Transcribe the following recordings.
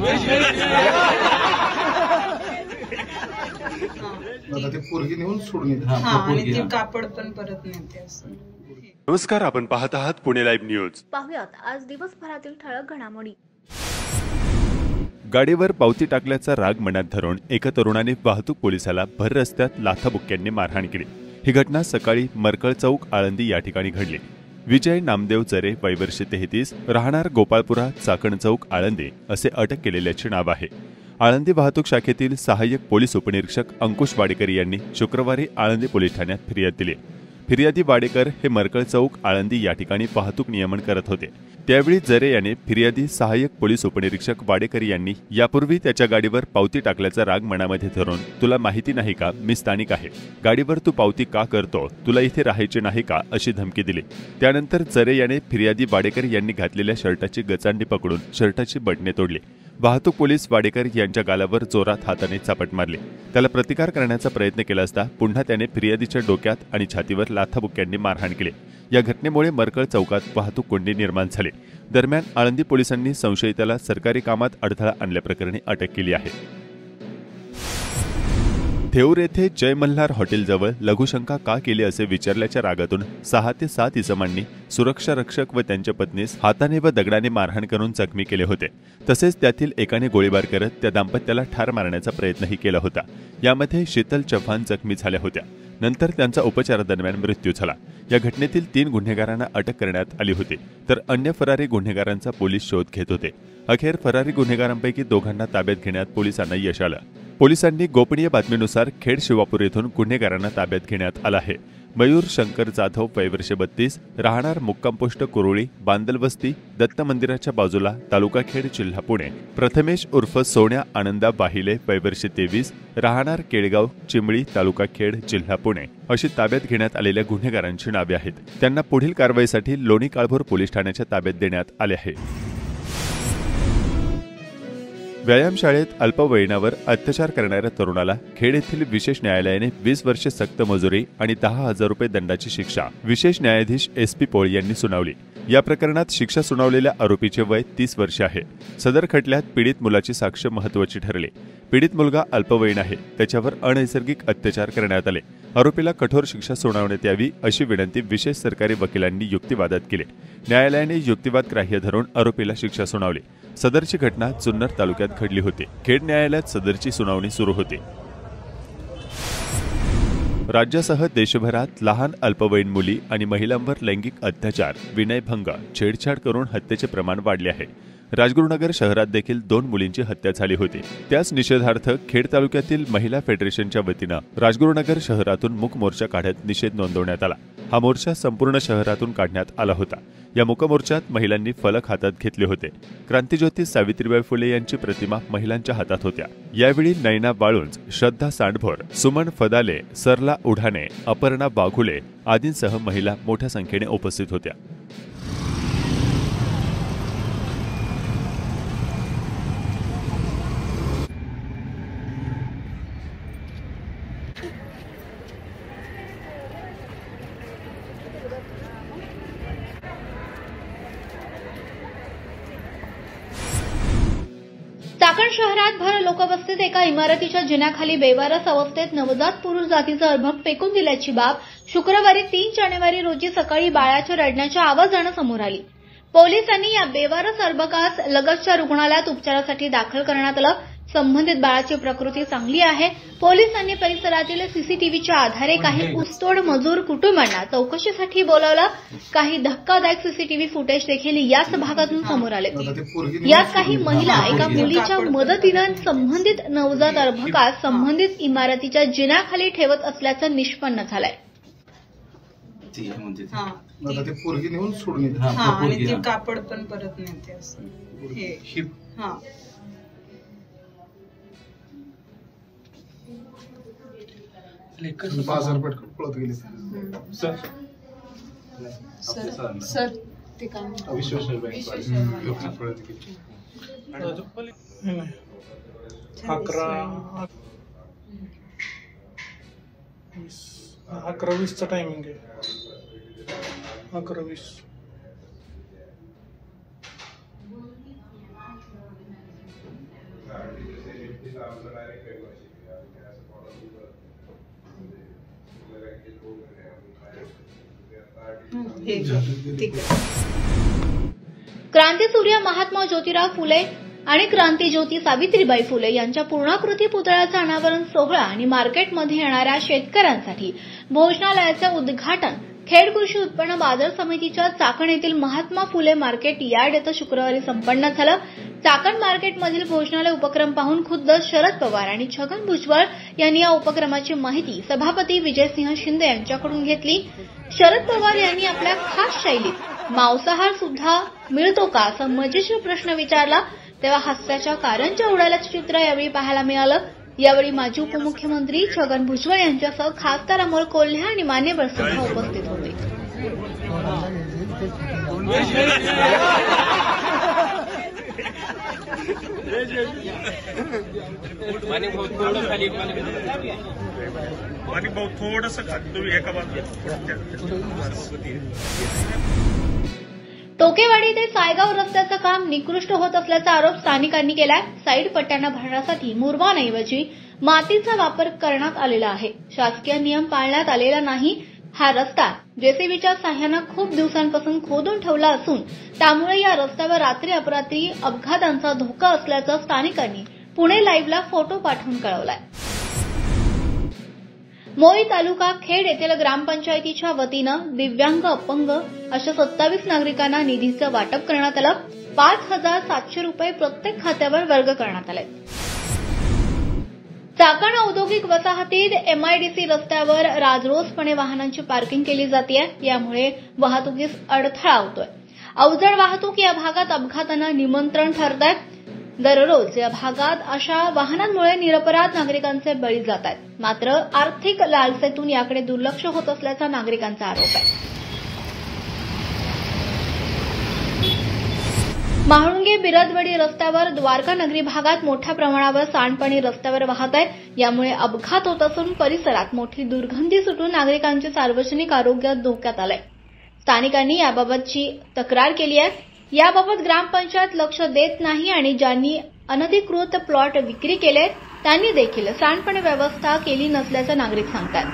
ते पोरगी नेऊन सोडून आणि ते कापड पण परत नेते असं. नमस्कार, आपण पाहत आहात पुणे लाईव्ह न्यूज. पाहुयात आज दिवसभरातील ठळक घडामोडी. गाडीवर पावती टाकल्याचा राग मनात धरून एका तरुणाने वाहतूक पोलिसाला भर रस्त्यात लाथाबुक्क्यांनी मारहाण केली. ही घटना सकाळी मरकळ चौक आळंदी या ठिकाणी घडली. विजय नामदेव जरे, वय वर्ष 33, राहणार गोपाळपुरा, चाकण चौक, आळंदी असे अटक केलेल्याचे नाव आहे. आळंदी वाहतूक शाखेतील सहाय्यक पोलीस उपनिरीक्षक अंकुश वाडेकर यांनी शुक्रवारी आळंदी पोलीस ठाण्यात फिर्याद दिली. फिर्यादी वाडेकर हे मरकळ चौक, आळंदी या ठिकाणी वाहतूक नियमन करत होते. त्यावेळी जरे याने फिर्यादी सहाय्यक पोलीस उपनिरीक्षक वाडेकर यांनी यापूर्वी त्याच्या गाडीवर पावती टाकल्याचा राग मनामध्ये धरून, तुला माहिती नाही का मी स्थानिक आहे, गाडीवर तू पावती का करतो, तुला इथे राहायचे नाही का अशी धमकी दिली. त्यानंतर जरे याने फिर्यादी वाडेकर यांनी घातलेल्या शर्टाची गचांडी पकडून शर्टाची बटणे तोडली. वाहतूक पोलीस वाडेकर यांच्या गालावर जोरात हाताने चापट मारली. त्याला प्रतिकार करण्याचा प्रयत्न केला असता पुन्हा त्याने फिर्यादीच्या डोक्यात आणि छातीवर लाथाबुक्क्यांनी मारहाण केली. या घटनेमुळे मरकळ चौकात वाहतूक कोंडी निर्माण झाली. दरम्यान आळंदी पोलिसांनी संशयिताला सरकारी कामात अडथळा आणल्याप्रकरणी अटक केली आहे. थेऊर येथे जय मल्हार हॉटेलजवळ लघुशंका का केली असे विचारल्याच्या रागातून 6 ते 7 इसमांनी सुरक्षा रक्षक व त्यांच्या पत्नीस हाताने व दगडाने मारहाण करून जखमी केले होते. तसेच त्यातील एकाने गोळीबार करत त्या दाम्पत्याला ठार मारण्याचा प्रयत्नही केला होता. यामध्ये शीतल चव्हाण जखमी झाल्या होत्या. नंतर त्यांचा उपचारादरम्यान मृत्यू झाला. या घटनेतील 3 गुन्हेगारांना अटक करण्यात आली होती, तर अन्य फरारी गुन्हेगारांचा पोलीस शोध घेत होते. अखेर फरारी गुन्हेगारांपैकी 2 ताब्यात घेण्यात पोलिसांना यश आलं. पोलिसांनी गोपनीय बातमीनुसार खेड शिवापूर येथून गुन्हेगारांना ताब्यात घेण्यात आलं आहे. मयूर शंकर जाधव, वय वर्ष 32, राहणार मुक्काम पोस्ट कुरोळी, बांदलवस्ती, दत्त मंदिराच्या बाजूला, तालुका खेड, जिल्हा पुणे. प्रथमेश उर्फ सोन्या आनंदा बाहिले, वय वर्ष 23, राहणार केळगाव, चिमळी, तालुका खेड, जिल्हा पुणे अशी ताब्यात घेण्यात आलेल्या गुन्हेगारांची नावे आहेत. त्यांना पुढील कारवाईसाठी लोणी काळभोर पोलीस ठाण्याच्या ताब्यात देण्यात आले आहे. व्यायामशाळेत अल्पवयीनावर अत्याचार करणाऱ्या तरुणाला खेड येथील विशेष न्यायालयाने 20 वर्षे सक्त मजुरी आणि 10,000 रुपये दंडाची शिक्षा विशेष न्यायाधीश SP पोळ यांनी सुनावली. या प्रकरणात शिक्षा सुनावलेल्या आरोपीचे वय 30 वर्षे आहे. सदर खटल्यात पीडित मुलाची साक्ष महत्त्वाची ठरली. पीडित मुलगा अल्पवयीन आहे. त्याच्यावर अनैसर्गिक अत्याचार करण्यात आले. आरोपीला कठोर शिक्षा सुनावण्यात यावी अशी विनंती विशेष सरकारी वकिलांनी युक्तिवादात केली. न्यायालयाने युक्तिवाद ग्राह्य धरून आरोपीला शिक्षा सुनावली. सदरची घटना जुन्नर तालुक्यात घडली होती. खेड न्यायालयात सदरची सुनावणी सुरू होती. राज्यासह देशभरात लहान अल्पवयीन मुली आणि महिलांवर लैंगिक अत्याचार, विनयभंग, छेडछाड करून हत्येचे प्रमाण वाढले आहे. राजगुरुनगर शहरात देखील 2 मुलींची हत्या झाली होती. त्याच निषेधार्थ खेड तालुक्यातील महिला फेडरेशनच्या वतीनं राजगुरुनगर शहरातून मूक मोर्चा काढत निषेध नोंदवण्यात आला. हा मोर्चा संपूर्ण शहरातून काढण्यात आला होता. या मूक मोर्चात महिलांनी फलक हातात घेतले होते. क्रांतिज्योती सावित्रीबाई फुले यांची प्रतिमा महिलांच्या हातात होत्या. यावेळी नैना बाळुंज, श्रद्धा सांडभोर, सुमन फदाले, सरला उढाणे, अपर्णा बाघुले आदींसह महिला मोठ्या संख्येने उपस्थित होत्या. चाकण शहरात भर लोकवस्तीत एका इमारतीच्या जिन्याखाली बेवारस अवस्थेत नवजात पुरुष जातीचं अर्भक फेकून दिल्याची बाब शुक्रवारी 3 जानेवारी रोजी सकाळी बाळाच्या रडण्याच्या आवाजानं समोर आली. पोलिसांनी या बेवारस अर्भकास लगतच्या रुग्णालयात उपचारासाठी दाखल करण्यात आलं. संबंधित बाळाची प्रकृती चांगली आहे. पोलिसांनी परिसरातील सीसीटीव्हीच्या आधारे काही ऊसतोड मजूर कुटुंबांना चौकशीसाठी बोलावलं. काही धक्कादायक सीसीटीव्ही फुटेज देखील याच भागातून समोर आले. यात काही महिला एका मुलीच्या मदतीनं संबंधित नवजात अर्भकास संबंधित इमारतीच्या जिन्याखाली ठेवत असल्याचं निष्पन्न झालंय. पोरगी नेऊन सोडून आणि ते कापड पण परत नेते असं. बाजारपेठ पळत गेली. सर ते काम पळत गेली. 11:20चा टायमिंग आहे. 11:20. ठीक आहे. क्रांतीसूर्य महात्मा ज्योतिराव फुले आणि क्रांतीज्योती सावित्रीबाई फुले यांच्या पूर्णाकृती पुतळ्याचं अनावरण सोहळा आणि मार्केटमध्ये येणाऱ्या शेतकऱ्यांसाठी भोजनालयाचे उद्घाटन खेड कृषी उत्पन्न बाजार समितीच्या चाकण येथील महात्मा फुले मार्केट यार्ड येथे शुक्रवारी संपन्न झालं. चाकण मार्केटमधील भोजनालय उपक्रम पाहून खुद्द शरद पवार आणि छगन भुजबळ यांनी या उपक्रमाची माहिती सभापती विजयसिंह शिंदे यांच्याकडून घेतली. शरद पवार यांनी आपल्या खास शैलीत मांसाहार सुद्धा मिळतो का असा मजेशीर प्रश्न विचारला. तेव्हा हास्याच्या कारंज्या उडाल्याचं चित्र यावेळी पाहायला मिळालं. यावेळी माजी उपमुख्यमंत्री छगन भुजबळ यांच्यासह खासदार अमोल कोल्हे आणि मान्यवर सुद्धा उपस्थित होते. टोकेवाडी ते सायगाव रस्त्याचं काम निकृष्ट होत असल्याचा आरोप स्थानिकांनी केलाय. साईड पट्ट्यांना भरण्यासाठी मुरमांऐवजी मातीचा वापर करण्यात आलेला आहे. शासकीय नियम पाळण्यात आलेला नाही. हा रस्ता जेसीबीच्या साह्यानं खूप दिवसांपासून खोदून ठेवला असून त्यामुळे या रस्त्यावर रात्री अपरात्री अपघातांचा धोका असल्याचं स्थानिकांनी पुणे लाईव्हला फोटो पाठवून कळवलाय. मोई तालुका खेड येथील ग्रामपंचायतीच्या वतीनं दिव्यांग अपंग अशा 27 नागरिकांना निधीचं वाटप करण्यात आलं. 5,700 रुपये प्रत्येक खात्यावर वर्ग करण्यात आले. चाकण औद्योगिक वसाहतीत एमआयडीसी रस्त्यावर राजरोसपणे वाहनांची पार्किंग केली जाते. यामुळे वाहतुकीस अडथळा होतोय. अवजड वाहतूक या भागात अपघातांना निमंत्रण ठरत आहे. दररोज या भागात अशा वाहनांमुळे निरपराध नागरिकांचे बळी जात आहेत. मात्र आर्थिक लालसेतून याकडे दुर्लक्ष होत असल्याचा नागरिकांचा आरोप आहे. म्हाळुंगे बिरदवडी रस्त्यावर द्वारका नगरी भागात मोठ्या प्रमाणावर सांडपाणी रस्त्यावर वाहत आहे. यामुळे अपघात होत असून परिसरात मोठी दुर्गंधी सुटून नागरिकांचे सार्वजनिक आरोग्य धोक्यात आलंय. स्थानिकांनी याबाबतची तक्रार केली आहे. याबाबत ग्रामपंचायत लक्ष देत नाही आणि ज्यांनी अनधिकृत प्लॉट विक्री केले त्यांनी देखील सांडपाणी व्यवस्था केली नसल्याचं नागरिक सांगतात.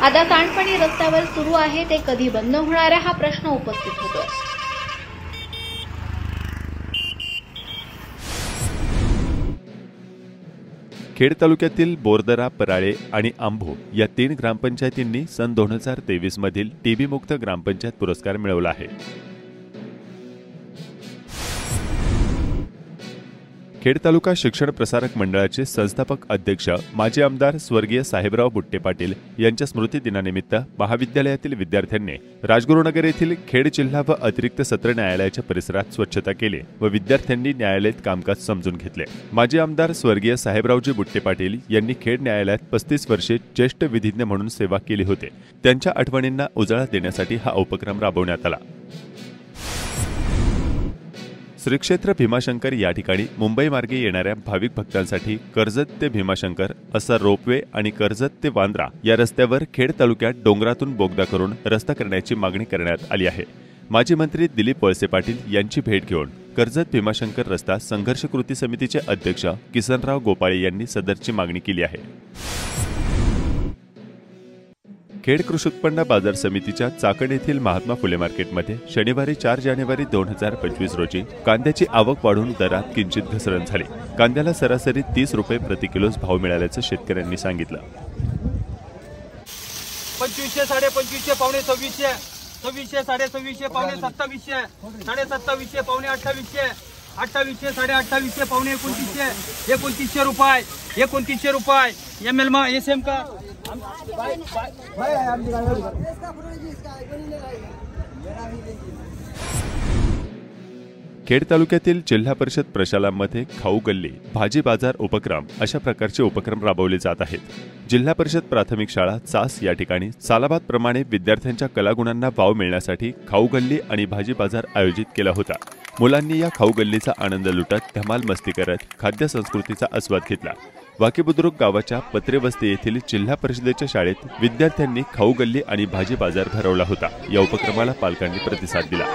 आता सांडपाणी रस्त्यावर सुरू आहे ते कधी बंद होणार आहे हा प्रश्न उपस्थित होतोय. खेड तालुक्यातील बोरदरा, पराळे आणि आंभो या 3 ग्रामपंचायतींनी सन 2023 मधील टीबी मुक्त ग्रामपंचायत पुरस्कार मिळवला आहे. खेड तालुका शिक्षण प्रसारक मंडळाचे संस्थापक अध्यक्ष माजी आमदार स्वर्गीय साहेबराव बुट्टे पाटील यांच्या स्मृतिदिनानिमित्त महाविद्यालयातील विद्यार्थ्यांनी राजगुरुनगर येथील खेड जिल्हा व अतिरिक्त सत्र न्यायालयाच्या परिसरात स्वच्छता केली व विद्यार्थ्यांनी न्यायालयात कामकाज समजून घेतले. माजी आमदार स्वर्गीय साहेबरावजी बुट्टे पाटील यांनी खेड न्यायालयात 35 वर्षे ज्येष्ठ विधिज्ञ म्हणून सेवा केली होती. त्यांच्या आठवणींना उजाळा देण्यासाठी हा उपक्रम राबवण्यात आला. श्री क्षेत्र भीमाशंकर या ठिकाणी मुंबई मार्गे येणाऱ्या भाविक भक्तांसाठी कर्जत ते भीमाशंकर असा रोपवे आणि कर्जत ते वांद्रा या रस्त्यावर खेड तालुक्यात डोंगरातून बोगदा करून रस्ता करण्याची मागणी करण्यात आली आहे. माजी मंत्री दिलीप वळसे पाटील यांची भेट घेऊन कर्जत भीमाशंकर रस्ता संघर्ष कृती समितीचे अध्यक्ष किसनराव गोपाळे यांनी सदरची मागणी केली आहे. खेड कृषी उत्पन्न बाजार समितीच्या चाकण येथील महात्मा फुले मार्केटमध्ये शनिवारी 4 जानेवारी 2025 रोजी कांद्याची आवक वाढून दरात किंचित घसरण झाली. कांद्याला सरासरी 30 रुपये प्रति किलोच भाव मिळाल्याचं शेतकऱ्यांनी सांगितलं. 2500, 2550, पावणे 2600, 2600, 2650, पावणे 2700, 2750, पावणे 2800, 2800, 2850, पावणे 2900, 2900 रुपये, 2900 रुपये एमएल मा एसएम का खेड तालुक्यातील जिल्हा परिषद प्रशालांमध्ये खाऊ गल्ली, भाजी बाजार उपक्रम अशा प्रकारचे उपक्रम राबवले जात आहेत. जिल्हा परिषद प्राथमिक शाळा चास या ठिकाणी सालाबादप्रमाणे विद्यार्थ्यांच्या कलागुणांना वाव मिळण्यासाठी खाऊ गल्ली आणि भाजी बाजार आयोजित केला होता. मुलांनी या खाऊ गल्लीचा आनंद लुटत धमाल मस्ती करत खाद्य संस्कृतीचा आस्वाद घेतला. वाकीबुद्रुक गावाच्या पत्रेवस्ती येथील जिल्हा परिषदेच्या शाळेत विद्यार्थ्यांनी खाऊ गल्ली आणि भाजी बाजार भरवला होता. या उपक्रमाला पालकांनी प्रतिसाद दिला.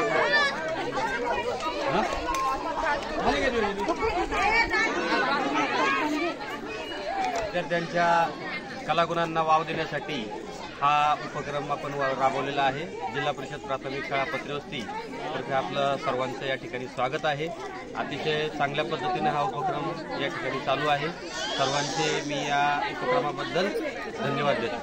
विद्यार्थ्यांच्या कलागुणांना वाव देण्यासाठी हा उपक्रम आपण राबवलेला आहे। जिल्हा परिषद प्राथमिक शाळा पत्रेवस्ती तर्फे आपलं सर्वांचं या ठिकाणी स्वागत आहे। अतिशय चांगल्या पद्धतीने हा उपक्रम या ठिकाणी चालू आहे। सर्वांचे मी या उपक्रमाबद्दल धन्यवाद देतो।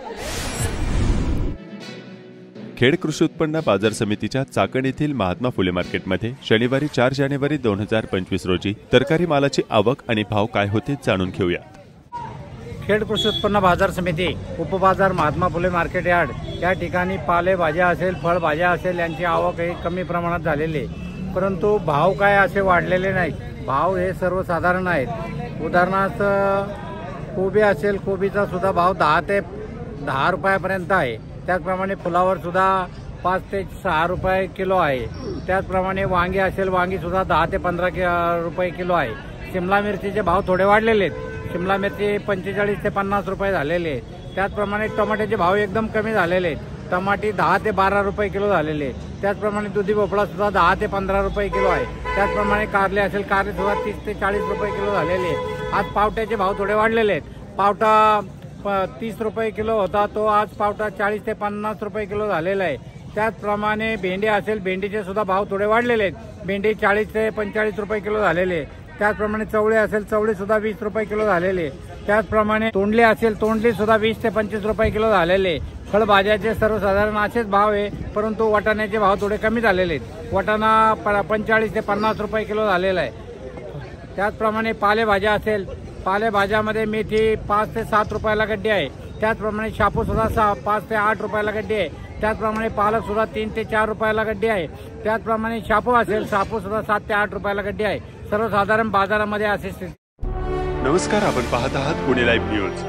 खेड कृषी उत्पन्न बाजार समितीच्या चाकण येथील महात्मा फुले मार्केटमध्ये शनिवारी 4 जानेवारी 2025 रोजी तरकारी मालाची आवक आणि भाव काय होते जाणून घेऊया। खेड कृषी उत्पन्न बाजार समिती उपबाजार महात्मा फुले मार्केट यार्ड या ठिकाणी पालेभाज्या असेल फळभाज्या असेल यांची आवक ही कमी प्रमाणात झालेली आहे, परंतु भाव काय असे वाढलेले नाहीत। भाव हे सर्वसाधारण आहेत। उदाहरणार्थ कोबी असेल, कोबीचा सुद्धा भाव 10 ते 10 रुपयापर्यंत आहे। त्याचप्रमाणे फुलावर सुद्धा 5 ते 6 रुपये किलो आहे। त्याचप्रमाणे वांगी असेल, वांगी सुद्धा 10 ते 15 रुपये किलो आहे। शिमला मिरचीचे भाव थोडे वाढलेले आहेत। शिमला मिरची 45 ते 50 रुपये झालेले आहेत। त्याचप्रमाणे टमाट्याचे भाव एकदम कमी झालेले आहेत। टमाटे 10 ते 12 रुपये किलो झालेले आहेत। त्याचप्रमाणे दुधी भोपळा सुद्धा 10 ते 15 रुपये किलो आहे। त्याचप्रमाणे कारले असेल, कारले सुद्धा 30 ते 40 रुपये किलो झालेले आहेत। आज पावट्याचे भाव थोडे वाढलेले आहेत। पावटा 30 रुपये किलो होता, तो आज पावटा 40 ते 50 रुपये किलो झालेला आहे। त्याचप्रमाणे भेंडी असेल, भेंडीचे सुद्धा भाव थोडे वाढलेले आहेत। भेंडी 40 ते 45 रुपये किलो झालेले आहे। त्याचप्रमाणे चवळे असेल, चवळे सुद्धा 20 रुपये किलो झालेले। त्याचप्रमाणे तोंडले असेल, तोंडले सुद्धा 20 ते 25 रुपये किलो झालेले। फळभाज्याचे सर्वसाधारण असेच भाव आहे, परंतु वाटाण्याचे भाव थोडे कमी झालेले आहेत। वाटाणा 45 ते 50 रुपये किलो झालेला आहे। त्याचप्रमाणे पालेभाज्या असेल, पालेभाज्यामध्ये मेथी 5 ते 7 रुपयाला गड्डी आहे। त्याचप्रमाणे शापू सुद्धा 5 ते 8 रुपयाला गड्डी आहे। त्याचप्रमाणे पालक सुद्धा 3 ते 4 रुपयाला गड्डी आहे। त्याचप्रमाणे शापू असेल, शापू सुद्धा 7 ते 8 रुपयाला गड्डी आहे। सर्वसाधारण बाजारामध्ये असे स्थिती। नमस्कार, आपण पाहत आहात पुणे लाईव्ह न्यूज।